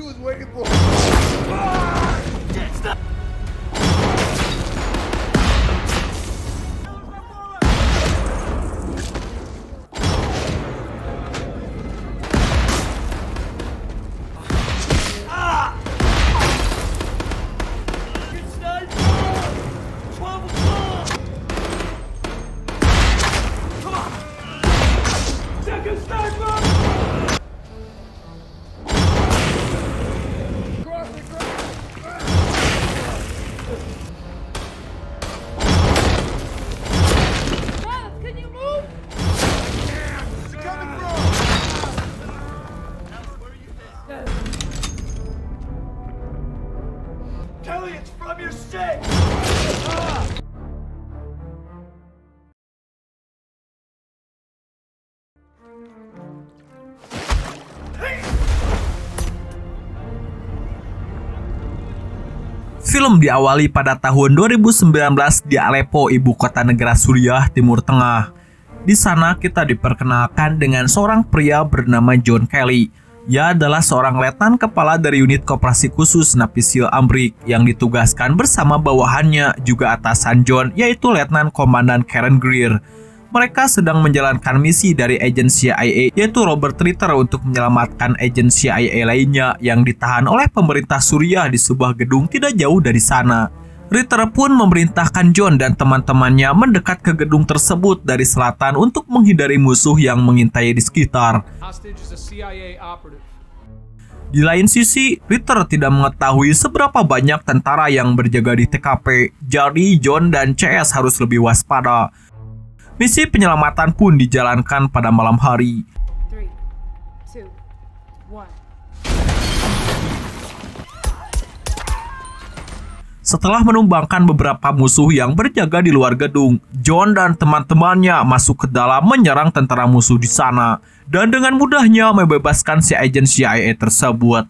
was waiting for. Kelly, it's from your stick! Film diawali pada tahun 2019 di Aleppo, ibu kota negara Suriah Timur Tengah. Di sana kita diperkenalkan dengan seorang pria bernama John Kelly. Ia adalah seorang letnan kepala dari unit koperasi khusus Napisil Amrik yang ditugaskan bersama bawahannya juga atasan John, yaitu Letnan Komandan Karen Greer. Mereka sedang menjalankan misi dari agen CIA, yaitu Robert Ritter, untuk menyelamatkan agen CIA lainnya yang ditahan oleh pemerintah Suriah di sebuah gedung tidak jauh dari sana. Ritter pun memerintahkan John dan teman-temannya mendekat ke gedung tersebut dari selatan untuk menghindari musuh yang mengintai di sekitar. Di lain sisi, Ritter tidak mengetahui seberapa banyak tentara yang berjaga di TKP, jadi John dan CS harus lebih waspada. Misi penyelamatan pun dijalankan pada malam hari. 3, 2, 1. Setelah menumbangkan beberapa musuh yang berjaga di luar gedung, John dan teman-temannya masuk ke dalam menyerang tentara musuh di sana dan dengan mudahnya membebaskan si agen CIA tersebut.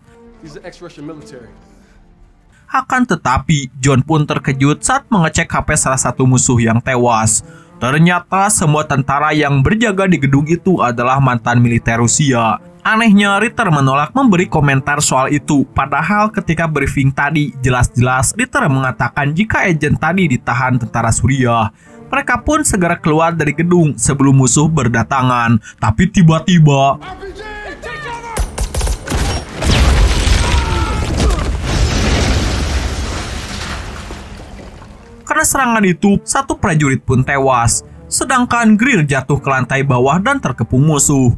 Akan tetapi, John pun terkejut saat mengecek HP salah satu musuh yang tewas. Ternyata semua tentara yang berjaga di gedung itu adalah mantan militer Rusia. Anehnya, Ritter menolak memberi komentar soal itu, padahal ketika briefing tadi, jelas-jelas Ritter mengatakan jika agen tadi ditahan tentara Suriah. Mereka pun segera keluar dari gedung sebelum musuh berdatangan. Tapi tiba-tiba karena serangan itu, satu prajurit pun tewas, sedangkan Greer jatuh ke lantai bawah dan terkepung musuh.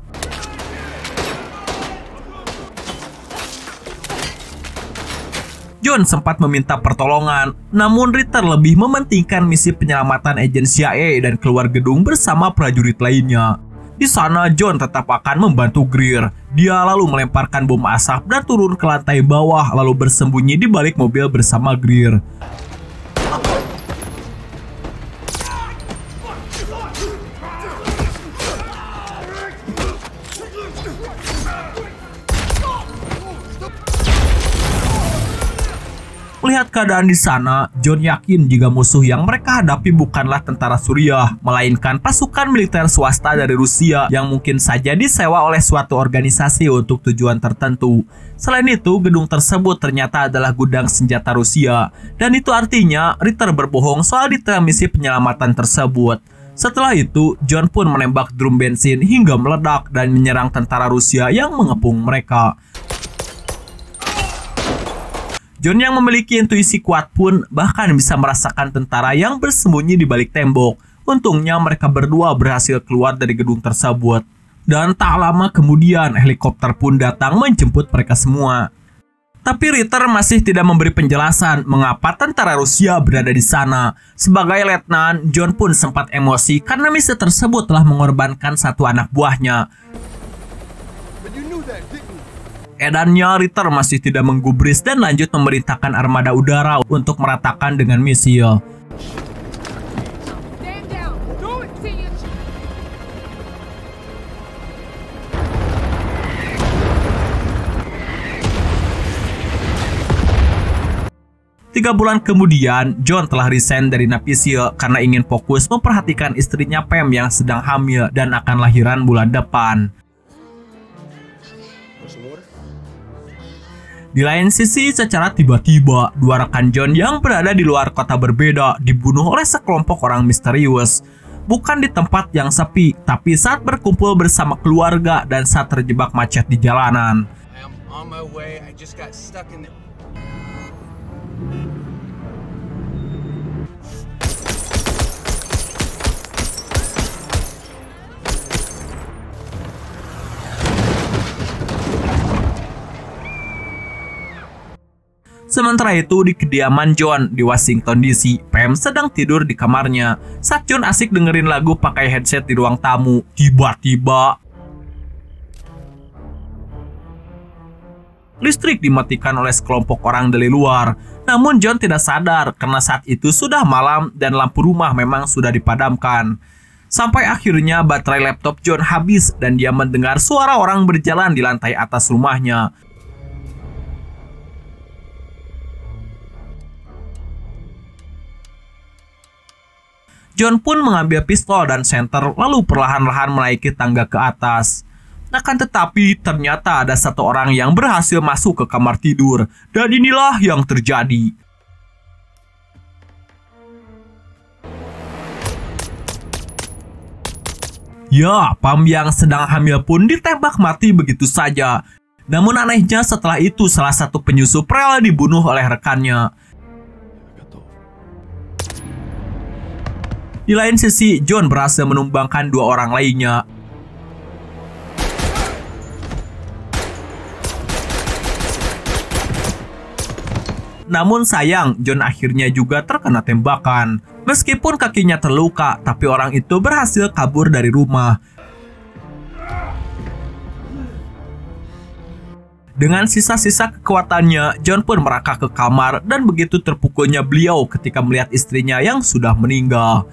John sempat meminta pertolongan, namun Ritter lebih mementingkan misi penyelamatan agen CIA dan keluar gedung bersama prajurit lainnya. Di sana, John tetap akan membantu Greer. Dia lalu melemparkan bom asap dan turun ke lantai bawah, lalu bersembunyi di balik mobil bersama Greer. Melihat keadaan di sana, John yakin jika musuh yang mereka hadapi bukanlah tentara Suriah, melainkan pasukan militer swasta dari Rusia yang mungkin saja disewa oleh suatu organisasi untuk tujuan tertentu. Selain itu, gedung tersebut ternyata adalah gudang senjata Rusia, dan itu artinya Ritter berbohong soal detail misi penyelamatan tersebut. Setelah itu, John pun menembak drum bensin hingga meledak dan menyerang tentara Rusia yang mengepung mereka. John yang memiliki intuisi kuat pun bahkan bisa merasakan tentara yang bersembunyi di balik tembok. Untungnya mereka berdua berhasil keluar dari gedung tersebut. Dan tak lama kemudian helikopter pun datang menjemput mereka semua. Tapi Ritter masih tidak memberi penjelasan mengapa tentara Rusia berada di sana. Sebagai letnan, John pun sempat emosi karena misi tersebut telah mengorbankan satu anak buahnya. Edannya, Ritter masih tidak menggubris dan lanjut memerintahkan armada udara untuk meratakan dengan misil. Tiga bulan kemudian, John telah resign dari Napisil karena ingin fokus memperhatikan istrinya Pam yang sedang hamil dan akan lahiran bulan depan. Di lain sisi, secara tiba-tiba, dua rekan John yang berada di luar kota berbeda dibunuh oleh sekelompok orang misterius. Bukan di tempat yang sepi, tapi saat berkumpul bersama keluarga dan saat terjebak macet di jalanan. Sementara itu di kediaman John di Washington DC, Pam sedang tidur di kamarnya. Saat John asik dengerin lagu pakai headset di ruang tamu, tiba-tiba listrik dimatikan oleh sekelompok orang dari luar. Namun John tidak sadar karena saat itu sudah malam dan lampu rumah memang sudah dipadamkan. Sampai akhirnya baterai laptop John habis dan dia mendengar suara orang berjalan di lantai atas rumahnya. John pun mengambil pistol dan senter lalu perlahan-lahan menaiki tangga ke atas. Akan tetapi ternyata ada satu orang yang berhasil masuk ke kamar tidur dan inilah yang terjadi. Ya, Pam yang sedang hamil pun ditembak mati begitu saja. Namun anehnya setelah itu salah satu penyusup rela dibunuh oleh rekannya. Di lain sisi, John berhasil menumbangkan dua orang lainnya. Namun sayang, John akhirnya juga terkena tembakan. Meskipun kakinya terluka, tapi orang itu berhasil kabur dari rumah. Dengan sisa-sisa kekuatannya, John pun merangkak ke kamar dan begitu terpukulnya beliau ketika melihat istrinya yang sudah meninggal.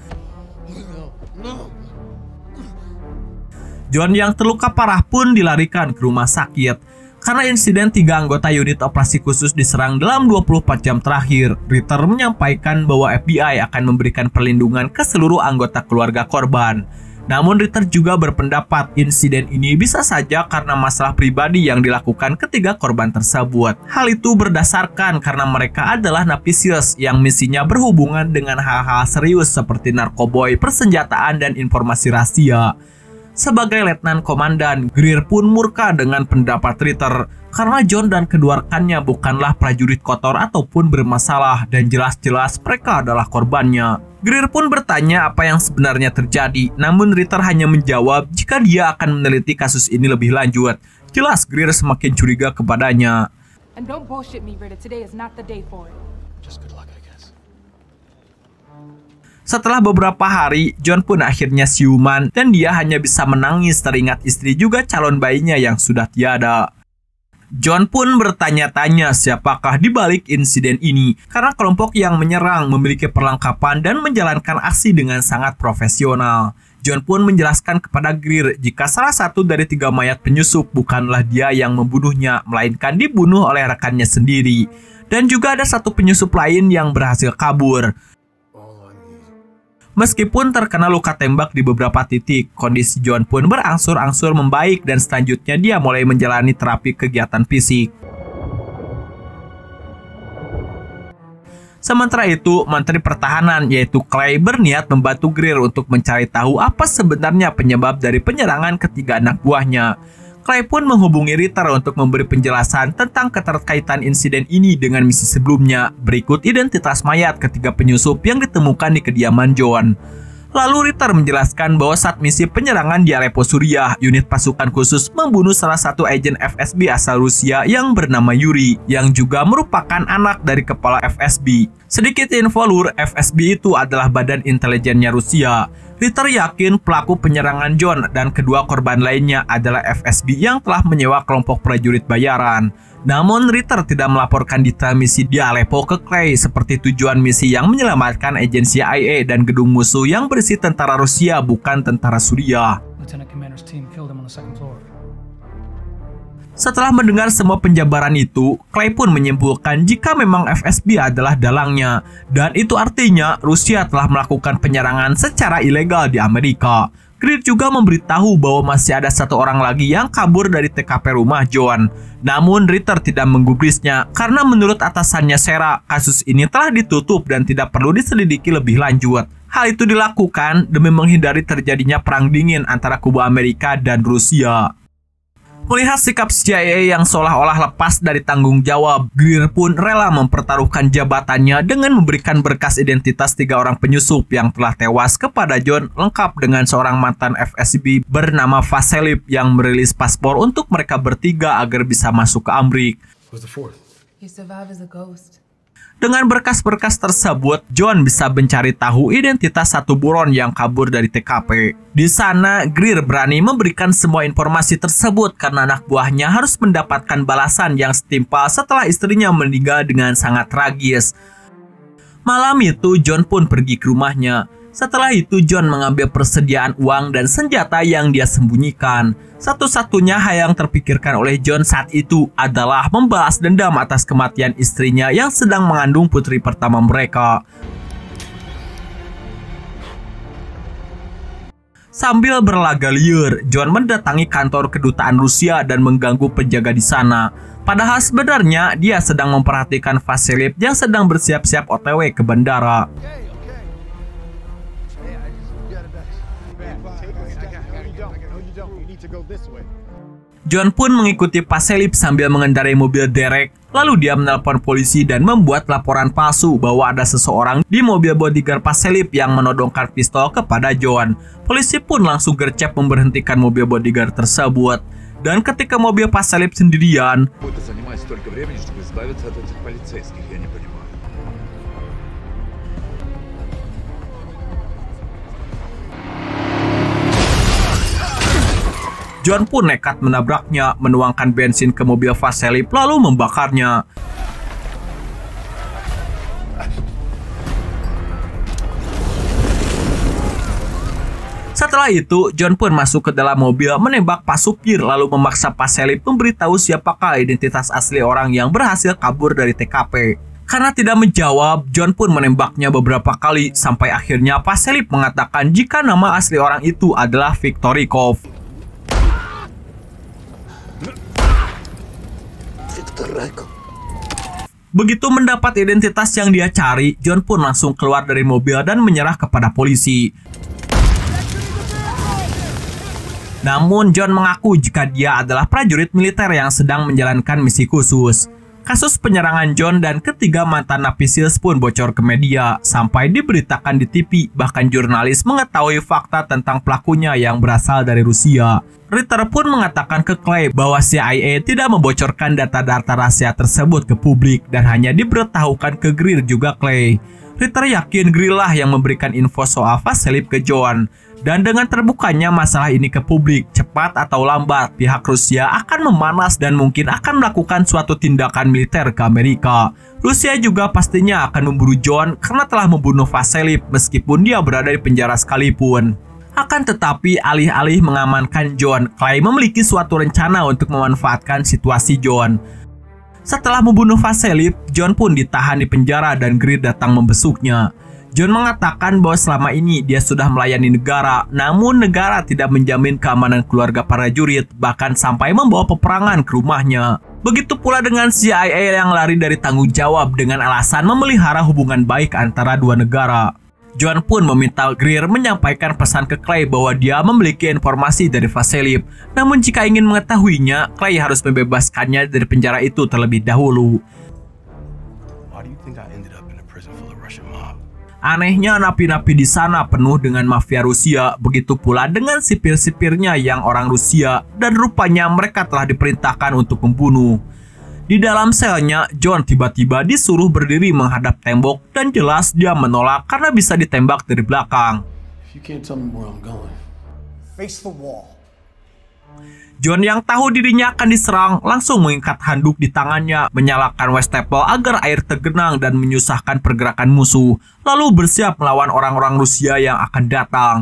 John yang terluka parah pun dilarikan ke rumah sakit. Karena insiden 3 anggota unit operasi khusus diserang dalam 24 jam terakhir, Ritter menyampaikan bahwa FBI akan memberikan perlindungan ke seluruh anggota keluarga korban. Namun Ritter juga berpendapat insiden ini bisa saja karena masalah pribadi yang dilakukan ketiga korban tersebut. Hal itu berdasarkan karena mereka adalah Navicious yang misinya berhubungan dengan hal-hal serius seperti narkoboy, persenjataan, dan informasi rahasia. Sebagai letnan komandan, Greer pun murka dengan pendapat Ritter karena John dan kedua rekannya bukanlah prajurit kotor ataupun bermasalah dan jelas-jelas mereka adalah korbannya. Greer pun bertanya apa yang sebenarnya terjadi, namun Ritter hanya menjawab jika dia akan meneliti kasus ini lebih lanjut. Jelas Greer semakin curiga kepadanya. And don't bullshit me, Ritter. Today is not the day for it. Just good luck, I guess. Setelah beberapa hari, John pun akhirnya siuman dan dia hanya bisa menangis teringat istri juga calon bayinya yang sudah tiada. John pun bertanya-tanya siapakah di balik insiden ini karena kelompok yang menyerang memiliki perlengkapan dan menjalankan aksi dengan sangat profesional. John pun menjelaskan kepada Greer jika salah satu dari 3 mayat penyusup bukanlah dia yang membunuhnya, melainkan dibunuh oleh rekannya sendiri. Dan juga ada satu penyusup lain yang berhasil kabur. Meskipun terkena luka tembak di beberapa titik, kondisi John pun berangsur-angsur membaik dan selanjutnya dia mulai menjalani terapi kegiatan fisik. Sementara itu, Menteri Pertahanan yaitu Clay berniat membantu Greer untuk mencari tahu apa sebenarnya penyebab dari penyerangan ketiga anak buahnya. Clay pun menghubungi Ritter untuk memberi penjelasan tentang keterkaitan insiden ini dengan misi sebelumnya. Berikut identitas mayat ketiga penyusup yang ditemukan di kediaman John. Lalu Ritter menjelaskan bahwa saat misi penyerangan di Aleppo, Suriah, unit pasukan khusus membunuh salah satu agen FSB asal Rusia yang bernama Yuri, yang juga merupakan anak dari kepala FSB. Sedikit info lur, FSB itu adalah badan intelijennya Rusia. Ritter yakin pelaku penyerangan John dan kedua korban lainnya adalah FSB yang telah menyewa kelompok prajurit bayaran. Namun Ritter tidak melaporkan detail misi di Aleppo ke Clay seperti tujuan misi yang menyelamatkan agensi CIA dan gedung musuh yang berisi tentara Rusia bukan tentara Suriah. Setelah mendengar semua penjabaran itu, Clay pun menyimpulkan jika memang FSB adalah dalangnya, dan itu artinya Rusia telah melakukan penyerangan secara ilegal di Amerika. Greer juga memberitahu bahwa masih ada satu orang lagi yang kabur dari TKP rumah John. Namun Ritter tidak menggubrisnya karena menurut atasannya Sarah, kasus ini telah ditutup dan tidak perlu diselidiki lebih lanjut. Hal itu dilakukan demi menghindari terjadinya perang dingin antara kubu Amerika dan Rusia. Melihat sikap CIA yang seolah-olah lepas dari tanggung jawab, Greer pun rela mempertaruhkan jabatannya dengan memberikan berkas identitas 3 orang penyusup yang telah tewas kepada John, lengkap dengan seorang mantan FSB bernama Vasilip yang merilis paspor untuk mereka bertiga agar bisa masuk ke Amrik. He survived as a ghost. Dengan berkas-berkas tersebut, John bisa mencari tahu identitas satu buron yang kabur dari TKP. Di sana, Greer berani memberikan semua informasi tersebut karena anak buahnya harus mendapatkan balasan yang setimpal setelah istrinya meninggal dengan sangat tragis. Malam itu, John pun pergi ke rumahnya. Setelah itu, John mengambil persediaan uang dan senjata yang dia sembunyikan. Satu-satunya hal yang terpikirkan oleh John saat itu adalah membalas dendam atas kematian istrinya yang sedang mengandung putri pertama mereka. Sambil berlaga liar, John mendatangi kantor kedutaan Rusia dan mengganggu penjaga di sana. Padahal sebenarnya dia sedang memperhatikan Vasilip yang sedang bersiap-siap OTW ke bandara. John pun mengikuti Vasilip sambil mengendarai mobil derek. Lalu dia menelpon polisi dan membuat laporan palsu bahwa ada seseorang di mobil bodyguard Vasilip yang menodongkan pistol kepada John. Polisi pun langsung gercep memberhentikan mobil bodyguard tersebut. Dan ketika mobil Vasilip sendirian, John pun nekat menabraknya, menuangkan bensin ke mobil Vasilip lalu membakarnya. Setelah itu, John pun masuk ke dalam mobil, menembak pas supir lalu memaksa Vasilip memberitahu siapakah identitas asli orang yang berhasil kabur dari TKP. Karena tidak menjawab, John pun menembaknya beberapa kali sampai akhirnya Vasilip mengatakan jika nama asli orang itu adalah Viktorikov. Begitu mendapat identitas yang dia cari, John pun langsung keluar dari mobil dan menyerah kepada polisi. Namun John mengaku jika dia adalah prajurit militer yang sedang menjalankan misi khusus. Kasus penyerangan John dan ketiga mantan napi SEAL pun bocor ke media, sampai diberitakan di TV, bahkan jurnalis mengetahui fakta tentang pelakunya yang berasal dari Rusia. Ritter pun mengatakan ke Clay bahwa CIA tidak membocorkan data-data rahasia tersebut ke publik dan hanya diberitahukan ke Greer juga Clay. Ritter yakin Greer lah yang memberikan info soal Vasilip ke John. Dan dengan terbukanya masalah ini ke publik, cepat atau lambat pihak Rusia akan memanas dan mungkin akan melakukan suatu tindakan militer ke Amerika. Rusia juga pastinya akan memburu John karena telah membunuh Vasilip meskipun dia berada di penjara sekalipun. Akan tetapi alih-alih mengamankan John, Clay memiliki suatu rencana untuk memanfaatkan situasi John. Setelah membunuh Vasilip, John pun ditahan di penjara dan Greer datang membesuknya. John mengatakan bahwa selama ini dia sudah melayani negara, namun negara tidak menjamin keamanan keluarga prajurit, bahkan sampai membawa peperangan ke rumahnya. Begitu pula dengan CIA yang lari dari tanggung jawab dengan alasan memelihara hubungan baik antara dua negara. John pun meminta Greer menyampaikan pesan ke Clay bahwa dia memiliki informasi dari Vasilip. Namun jika ingin mengetahuinya, Clay harus membebaskannya dari penjara itu terlebih dahulu. Anehnya napi-napi di sana penuh dengan mafia Rusia, begitu pula dengan sipir-sipirnya yang orang Rusia, dan rupanya mereka telah diperintahkan untuk membunuh. Di dalam selnya, John tiba-tiba disuruh berdiri menghadap tembok dan jelas dia menolak karena bisa ditembak dari belakang. John yang tahu dirinya akan diserang langsung mengikat handuk di tangannya, menyalakan wastafel agar air tergenang dan menyusahkan pergerakan musuh, lalu bersiap melawan orang-orang Rusia yang akan datang.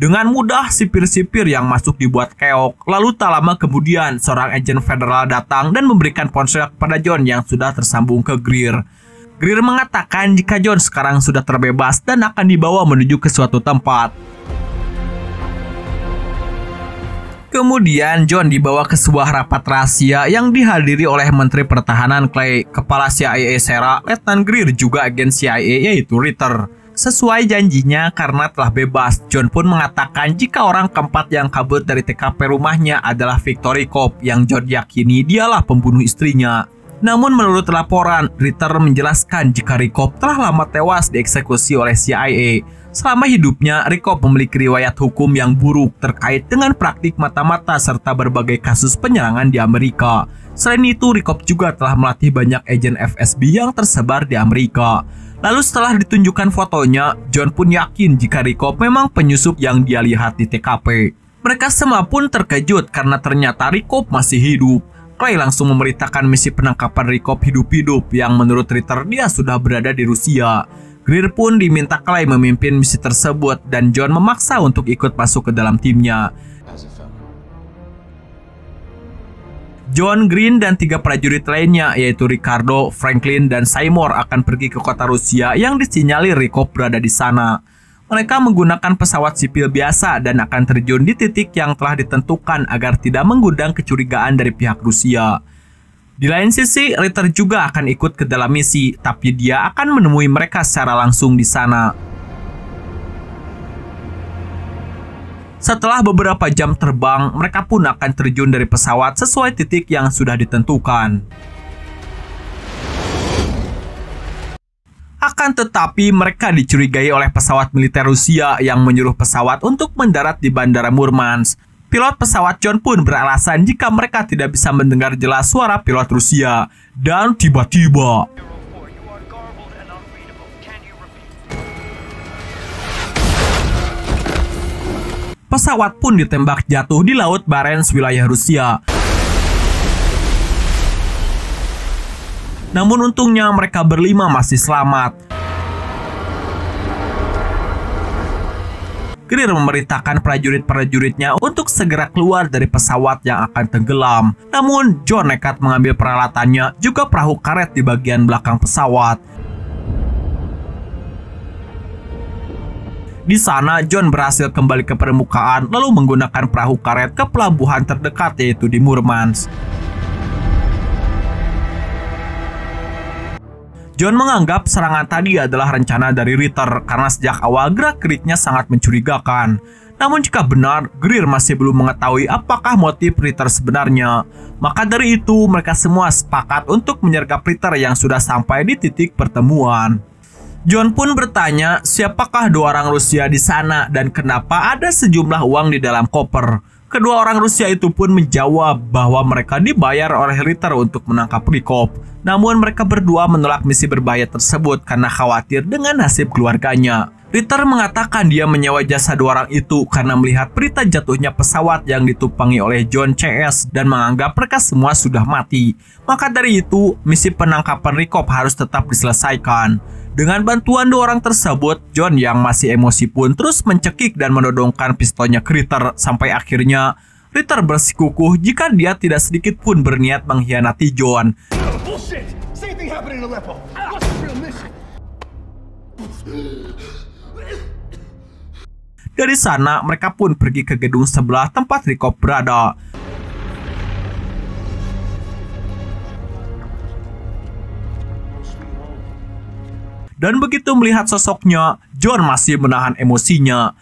Dengan mudah sipir-sipir yang masuk dibuat keok. Lalu tak lama kemudian seorang agen federal datang dan memberikan ponsel kepada John yang sudah tersambung ke Greer. Greer mengatakan jika John sekarang sudah terbebas dan akan dibawa menuju ke suatu tempat. Kemudian John dibawa ke sebuah rapat rahasia yang dihadiri oleh Menteri Pertahanan Clay, Kepala CIA Sarah, Letnan Greer, juga agen CIA yaitu Ritter. Sesuai janjinya, karena telah bebas, John pun mengatakan jika orang keempat yang kabur dari TKP rumahnya adalah Victory Cobb yang John yakini dialah pembunuh istrinya. Namun menurut laporan, Ritter menjelaskan jika Cobb telah lama tewas dieksekusi oleh CIA. Selama hidupnya, Cobb memiliki riwayat hukum yang buruk terkait dengan praktik mata-mata serta berbagai kasus penyerangan di Amerika. Selain itu, Cobb juga telah melatih banyak agen FSB yang tersebar di Amerika. Lalu setelah ditunjukkan fotonya, John pun yakin jika Cobb memang penyusup yang dia lihat di TKP. Mereka semua pun terkejut karena ternyata Cobb masih hidup. Clay langsung memberitakan misi penangkapan Cobb hidup-hidup yang menurut Ritter dia sudah berada di Rusia. Greer pun diminta Clay memimpin misi tersebut dan John memaksa untuk ikut masuk ke dalam timnya. John, Green, dan 3 prajurit lainnya yaitu Ricardo, Franklin, dan Seymour akan pergi ke kota Rusia yang disinyalir Cobb berada di sana. Mereka menggunakan pesawat sipil biasa dan akan terjun di titik yang telah ditentukan agar tidak mengundang kecurigaan dari pihak Rusia. Di lain sisi, Ritter juga akan ikut ke dalam misi, tapi dia akan menemui mereka secara langsung di sana. Setelah beberapa jam terbang, mereka pun akan terjun dari pesawat sesuai titik yang sudah ditentukan. Akan tetapi mereka dicurigai oleh pesawat militer Rusia yang menyuruh pesawat untuk mendarat di Bandara Murmansk. Pilot pesawat John pun beralasan jika mereka tidak bisa mendengar jelas suara pilot Rusia. Dan tiba-tiba pesawat pun ditembak jatuh di Laut Barents, wilayah Rusia. Namun untungnya mereka berlima masih selamat. Greer memerintahkan prajurit-prajuritnya untuk segera keluar dari pesawat yang akan tenggelam. Namun John nekat mengambil peralatannya, juga perahu karet di bagian belakang pesawat. Di sana, John berhasil kembali ke permukaan lalu menggunakan perahu karet ke pelabuhan terdekat yaitu di Murmansk. John menganggap serangan tadi adalah rencana dari Ritter karena sejak awal gerak-geriknya sangat mencurigakan. Namun jika benar, Greer masih belum mengetahui apakah motif Ritter sebenarnya. Maka dari itu, mereka semua sepakat untuk menyergap Ritter yang sudah sampai di titik pertemuan. John pun bertanya siapakah 2 orang Rusia di sana dan kenapa ada sejumlah uang di dalam koper. Kedua orang Rusia itu pun menjawab bahwa mereka dibayar oleh Ritter untuk menangkap Cobb. Namun mereka berdua menolak misi berbahaya tersebut karena khawatir dengan nasib keluarganya. Ritter mengatakan dia menyewa jasa 2 orang itu karena melihat berita jatuhnya pesawat yang ditumpangi oleh John CS dan menganggap mereka semua sudah mati. Maka dari itu, misi penangkapan Cobb harus tetap diselesaikan. Dengan bantuan 2 orang tersebut, John yang masih emosi pun terus mencekik dan menodongkan pistolnya ke Ritter sampai akhirnya Ritter bersikukuh jika dia tidak sedikit pun berniat mengkhianati John. Dari sana, mereka pun pergi ke gedung sebelah tempat Cobb berada. Dan begitu melihat sosoknya, John masih menahan emosinya.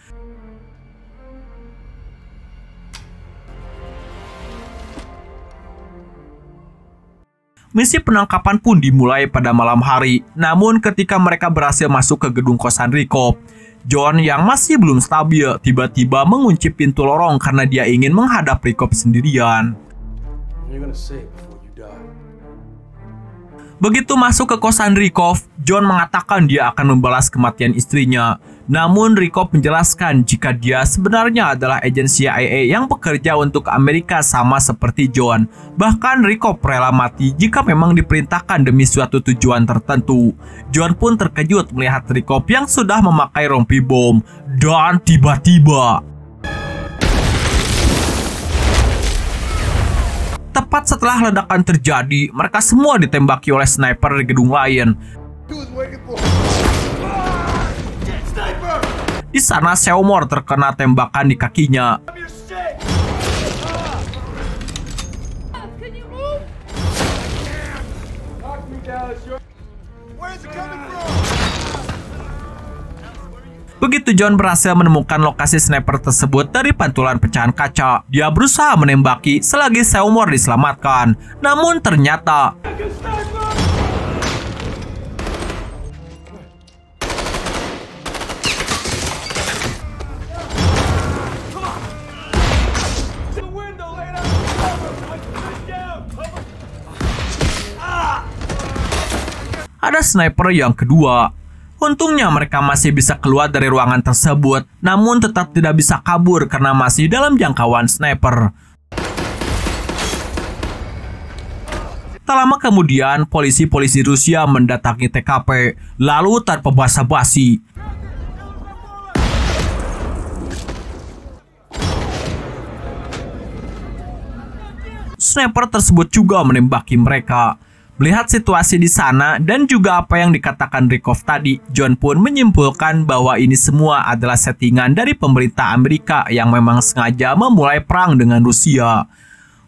Misi penangkapan pun dimulai pada malam hari. Namun ketika mereka berhasil masuk ke gedung kosan Cobb, John yang masih belum stabil tiba-tiba mengunci pintu lorong karena dia ingin menghadap Cobb sendirian. Begitu masuk ke kosan Cobb, John mengatakan dia akan membalas kematian istrinya. Namun Cobb menjelaskan jika dia sebenarnya adalah agen CIA yang bekerja untuk Amerika sama seperti John. Bahkan Cobb rela mati jika memang diperintahkan demi suatu tujuan tertentu. John pun terkejut melihat Cobb yang sudah memakai rompi bom. Dan tiba-tiba Tepat setelah ledakan terjadi, mereka semua ditembaki oleh sniper di gedung lain. Di sana Seymour terkena tembakan di kakinya. Begitu John berhasil menemukan lokasi sniper tersebut dari pantulan pecahan kaca, dia berusaha menembaki selagi Seymour diselamatkan. Namun ternyata ada sniper yang kedua. Untungnya mereka masih bisa keluar dari ruangan tersebut, namun tetap tidak bisa kabur karena masih dalam jangkauan sniper. Tak lama kemudian, polisi-polisi Rusia mendatangi TKP, lalu tanpa basa-basi sniper tersebut juga menembaki mereka. Melihat situasi di sana dan juga apa yang dikatakan Rykov tadi, John pun menyimpulkan bahwa ini semua adalah settingan dari pemerintah Amerika yang memang sengaja memulai perang dengan Rusia.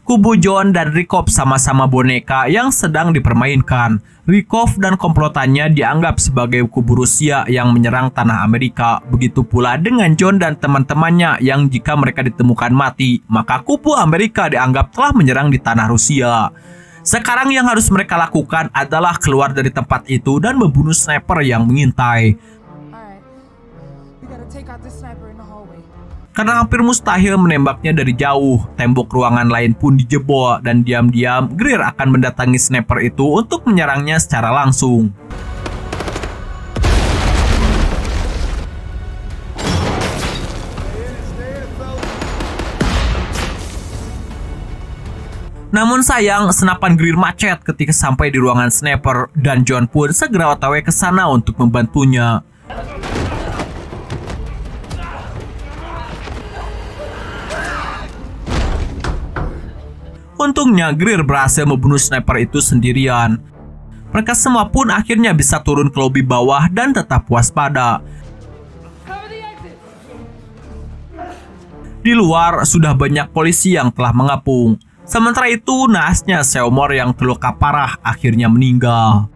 Kubu John dan Rykov sama-sama boneka yang sedang dipermainkan. Rykov dan komplotannya dianggap sebagai kubu Rusia yang menyerang tanah Amerika. Begitu pula dengan John dan teman-temannya yang jika mereka ditemukan mati, maka kubu Amerika dianggap telah menyerang di tanah Rusia. Sekarang yang harus mereka lakukan adalah keluar dari tempat itu dan membunuh sniper yang mengintai. Karena hampir mustahil menembaknya dari jauh, tembok ruangan lain pun dijebol dan diam-diam Greer akan mendatangi sniper itu untuk menyerangnya secara langsung. Namun sayang, senapan Greer macet ketika sampai di ruangan sniper dan John pun segera OTW ke sana untuk membantunya. Untungnya Greer berhasil membunuh sniper itu sendirian. Mereka semua pun akhirnya bisa turun ke lobi bawah dan tetap waspada. Di luar sudah banyak polisi yang telah mengepung. Sementara itu, naasnya Seymour yang terluka parah akhirnya meninggal.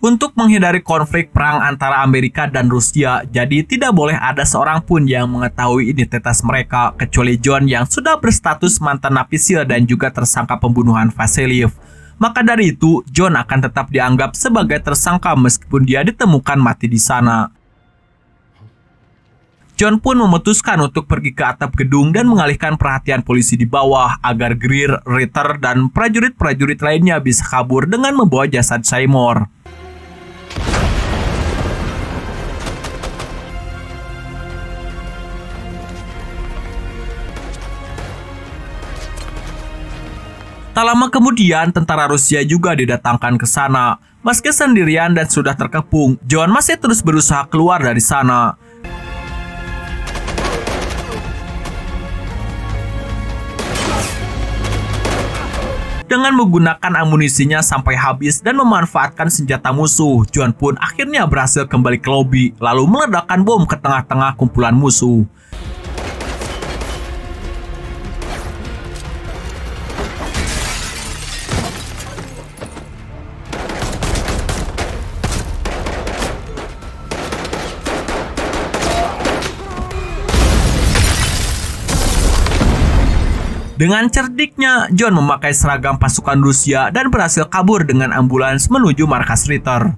Untuk menghindari konflik perang antara Amerika dan Rusia, jadi tidak boleh ada seorang pun yang mengetahui identitas mereka, kecuali John yang sudah berstatus mantan napi SEAL dan juga tersangka pembunuhan Vasiliev. Maka dari itu, John akan tetap dianggap sebagai tersangka meskipun dia ditemukan mati di sana. John pun memutuskan untuk pergi ke atap gedung dan mengalihkan perhatian polisi di bawah agar Greer, Ritter, dan prajurit-prajurit lainnya bisa kabur dengan membawa jasad Seymour. Tak lama kemudian, tentara Rusia juga didatangkan ke sana. Meski sendirian dan sudah terkepung, John masih terus berusaha keluar dari sana. Dengan menggunakan amunisinya sampai habis dan memanfaatkan senjata musuh, John pun akhirnya berhasil kembali ke lobi, lalu meledakkan bom ke tengah-tengah kumpulan musuh. Dengan cerdiknya, John memakai seragam pasukan Rusia dan berhasil kabur dengan ambulans menuju markas Ritter.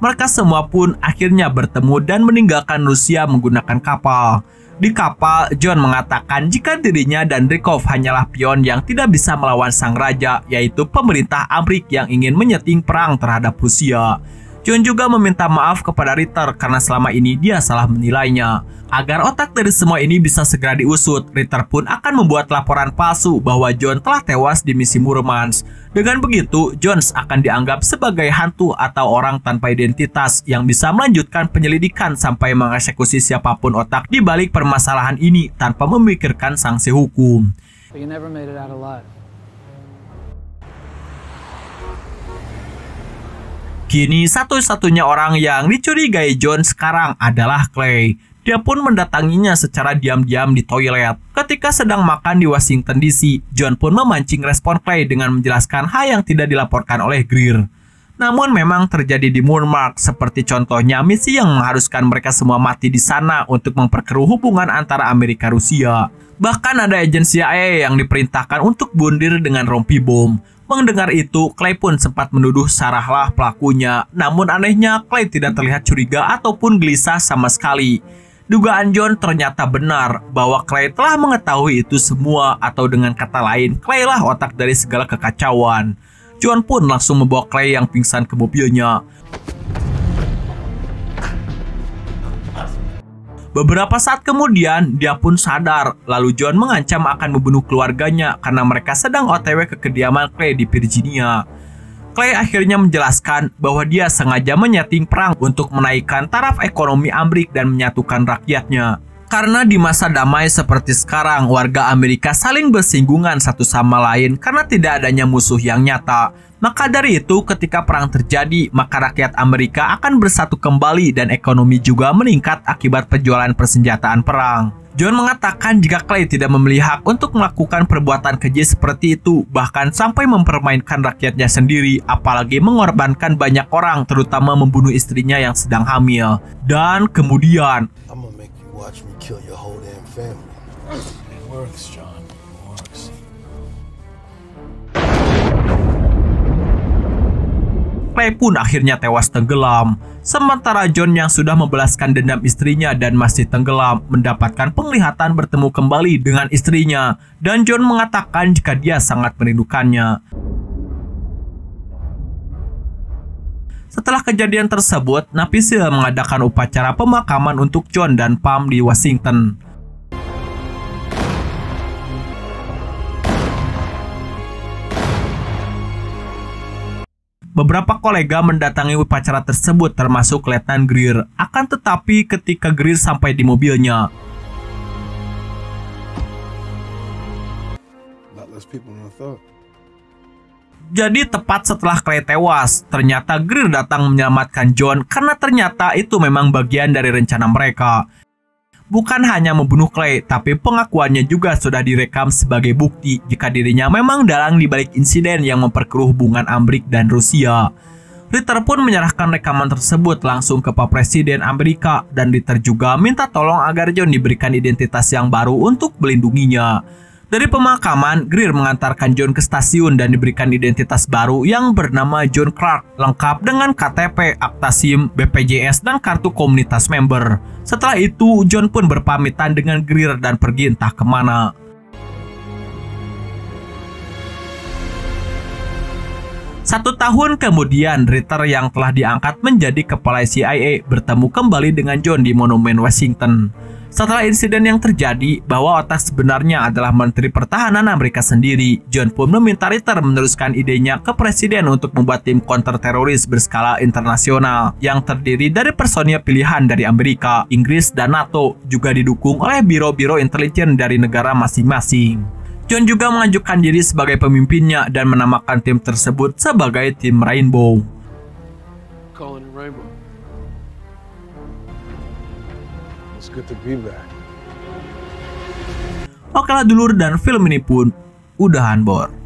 Mereka semua pun akhirnya bertemu dan meninggalkan Rusia menggunakan kapal. Di kapal, John mengatakan jika dirinya dan Rykov hanyalah pion yang tidak bisa melawan sang raja, yaitu pemerintah Amerika yang ingin menyeting perang terhadap Rusia. John juga meminta maaf kepada Ritter karena selama ini dia salah menilainya. Agar otak dari semua ini bisa segera diusut, Ritter pun akan membuat laporan palsu bahwa John telah tewas di misi Murmansk. Dengan begitu, Jones akan dianggap sebagai hantu atau orang tanpa identitas yang bisa melanjutkan penyelidikan sampai mengeksekusi siapapun otak di balik permasalahan ini tanpa memikirkan sanksi hukum. Kini satu-satunya orang yang dicurigai John sekarang adalah Clay. Dia pun mendatanginya secara diam-diam di toilet. Ketika sedang makan di Washington DC, John pun memancing respon Clay dengan menjelaskan hal yang tidak dilaporkan oleh Greer. Namun memang terjadi di Murmansk, seperti contohnya misi yang mengharuskan mereka semua mati di sana untuk memperkeruh hubungan antara Amerika Rusia. Bahkan ada agensi CIA yang diperintahkan untuk bundir dengan rompi bom. Mendengar itu, Clay pun sempat menuduh Sarahlah pelakunya. Namun anehnya, Clay tidak terlihat curiga ataupun gelisah sama sekali. Dugaan John ternyata benar bahwa Clay telah mengetahui itu semua, atau dengan kata lain, Clay lah otak dari segala kekacauan. John pun langsung membawa Clay yang pingsan ke mobilnya. Beberapa saat kemudian, dia pun sadar, lalu John mengancam akan membunuh keluarganya karena mereka sedang OTW ke kediaman Clay di Virginia. Clay akhirnya menjelaskan bahwa dia sengaja menyeting perang untuk menaikkan taraf ekonomi Amerika dan menyatukan rakyatnya. Karena di masa damai seperti sekarang, warga Amerika saling bersinggungan satu sama lain karena tidak adanya musuh yang nyata. Maka dari itu, ketika perang terjadi, maka rakyat Amerika akan bersatu kembali dan ekonomi juga meningkat akibat penjualan persenjataan perang. John mengatakan jika Clay tidak memiliki hak untuk melakukan perbuatan keji seperti itu, bahkan sampai mempermainkan rakyatnya sendiri, apalagi mengorbankan banyak orang, terutama membunuh istrinya yang sedang hamil. Dan kemudian, Watch me kill your whole damn family. It works, John. It works. Clay pun akhirnya tewas tenggelam. Sementara John yang sudah membalaskan dendam istrinya dan masih tenggelam mendapatkan penglihatan bertemu kembali dengan istrinya. Dan John mengatakan jika dia sangat merindukannya. Setelah kejadian tersebut, Navy SEAL mengadakan upacara pemakaman untuk John dan Pam di Washington. Beberapa kolega mendatangi upacara tersebut termasuk Letnan Greer. Akan tetapi ketika Greer sampai di mobilnya, jadi tepat setelah Clay tewas, ternyata Greer datang menyelamatkan John karena ternyata itu memang bagian dari rencana mereka. Bukan hanya membunuh Clay, tapi pengakuannya juga sudah direkam sebagai bukti jika dirinya memang dalang di balik insiden yang memperkeruh hubungan Amerika dan Rusia. Ritter pun menyerahkan rekaman tersebut langsung ke Pak Presiden Amerika dan Ritter juga minta tolong agar John diberikan identitas yang baru untuk melindunginya. Dari pemakaman, Greer mengantarkan John ke stasiun dan diberikan identitas baru yang bernama John Clark, lengkap dengan KTP, akta SIM, BPJS, dan kartu komunitas member. Setelah itu, John pun berpamitan dengan Greer dan pergi entah kemana. Satu tahun kemudian, Ritter yang telah diangkat menjadi kepala CIA bertemu kembali dengan John di Monumen Washington. Setelah insiden yang terjadi bahwa otak sebenarnya adalah Menteri Pertahanan Amerika sendiri, John pun meminta Ritter meneruskan idenya ke Presiden untuk membuat tim kontrteroris berskala internasional yang terdiri dari personil pilihan dari Amerika, Inggris, dan NATO, juga didukung oleh biro-biro intelijen dari negara masing-masing. John juga mengajukan diri sebagai pemimpinnya dan menamakan tim tersebut sebagai tim Rainbow. Oke lah dulur, dan film ini pun udahan bor.